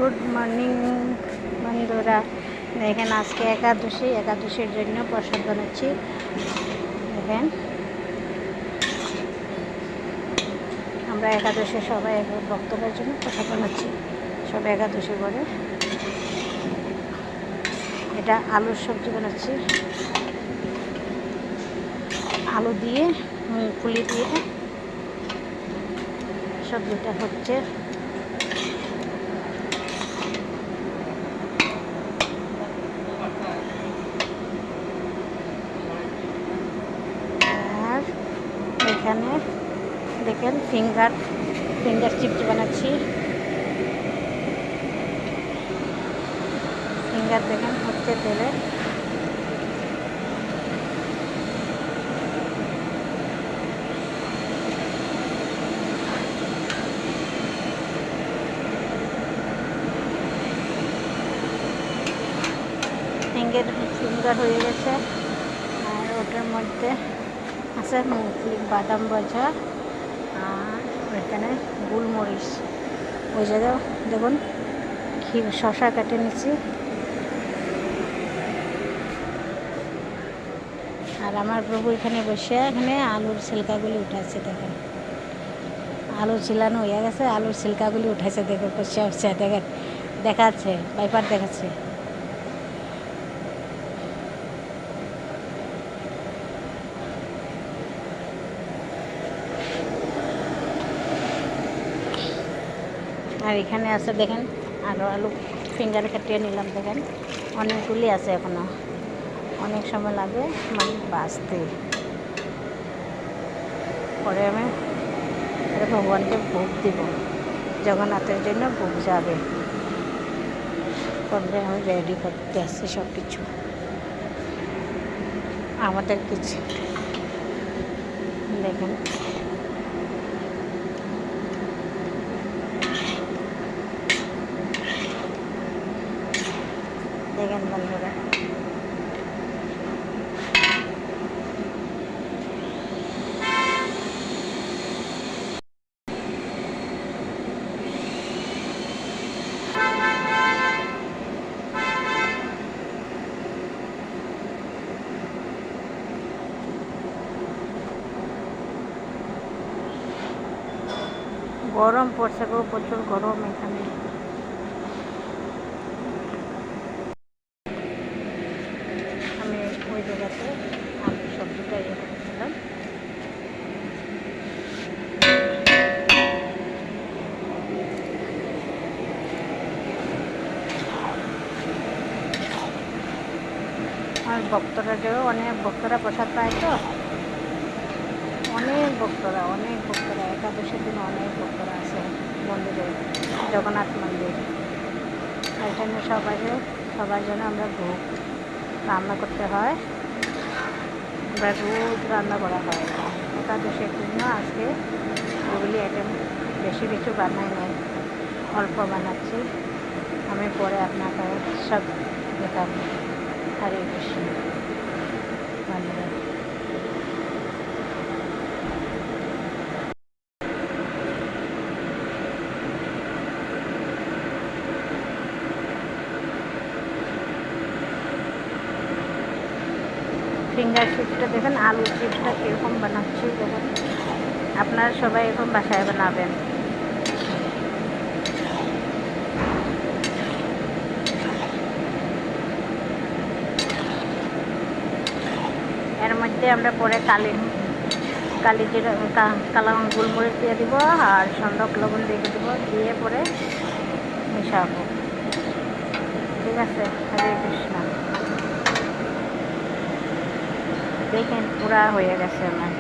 Good morning বন্ধুরা, দেখেন আজকে একাদশীর জন্য প্রসাদ বানাচ্ছি। দেখেন আমরা একাদশী সবাই ভক্তদের জন্য প্রসাদ বানাচ্ছি, সব একাদশী করে। এটা আলুর সবজি বানাচ্ছি, আলু দিয়ে মুগফলি দিয়ে সবজিটা হচ্ছে। আর এখানে দেখেন ফিঙ্গার চিপস বানাচ্ছি। ফিঙ্গার দেখেন হচ্ছে তেলে। ফিঙ্গার হয়ে গেছে, আর ওটার মধ্যে আছে মুগফলি, বাদাম ভাজা, আর এখানে গোলমরিচ। ওই জায়গায় দেখুন শশা কেটে নিচ্ছি। আর আমার প্রভু এখানে বসে এখানে আলুর ছিলকাগুলি উঠাচ্ছে। দেখেন আলু ছিলানো হয়ে গেছে, আলুর ছিলকাগুলি উঠাইছে। দেখে বসে হচ্ছে, দেখেন দেখাচ্ছে, বাইপার দেখাচ্ছে। আর এখানে আছে দেখেন আরও আলু ফিঙ্গার কাটিয়ে নিলাম। দেখেন অনেকগুলি আছে, এখনও অনেক সময় লাগে মানে বাঁচতে। পরে আমি ভগবানকে ভোগ দিব, জগন্নাথের জন্য ভোগ যাবে। পরে আমি রেডি করতে আসছি সব কিছু আমাদের কিছু। দেখেন দেখেন বন্ধুরা, গরম পড়ছে গো, প্রচুর গরম এখানে। আমি ওই জায়গাতে আলু সবজিটা ইয়ে করেছিলাম। আর ভক্তরা যাবে, অনেক ভক্তরা প্রসাদ পায় তো, অনেক ভক্তরা একাদশীর দিন অনেক ভক্তরা আছে মন্দিরে, জগন্নাথ মন্দির। এখানে সবার জন্য আমরা ভোগ রান্না করতে হয়, আমরা রোজ রান্না করা হয় একাদশীর জন্য। আজকে ওগুলি আইটেম বেশি কিছু বানাই নাই, অল্প বানাচ্ছি। আমি পরে আপনাকে সব দেখাবো। হরে কৃষ্ণ বন্ধুরা। ফিঙ্গার চিপসটা দেখেন, আলু চিপসটা কীরকম বানাচ্ছি দেখেন। আপনারা সবাই এখন বাসায় বানাবেন। এর মধ্যে আমরা পরে কালি জিরা, কালা গোলমরিচ দিয়ে দিব, আর সন্দক লবণ দিয়ে দিব, দিয়ে পরে মিশাবো। ঠিক আছে, হরে কৃষ্ণ। দেখেন পুরা হয়ে গেছে আমার।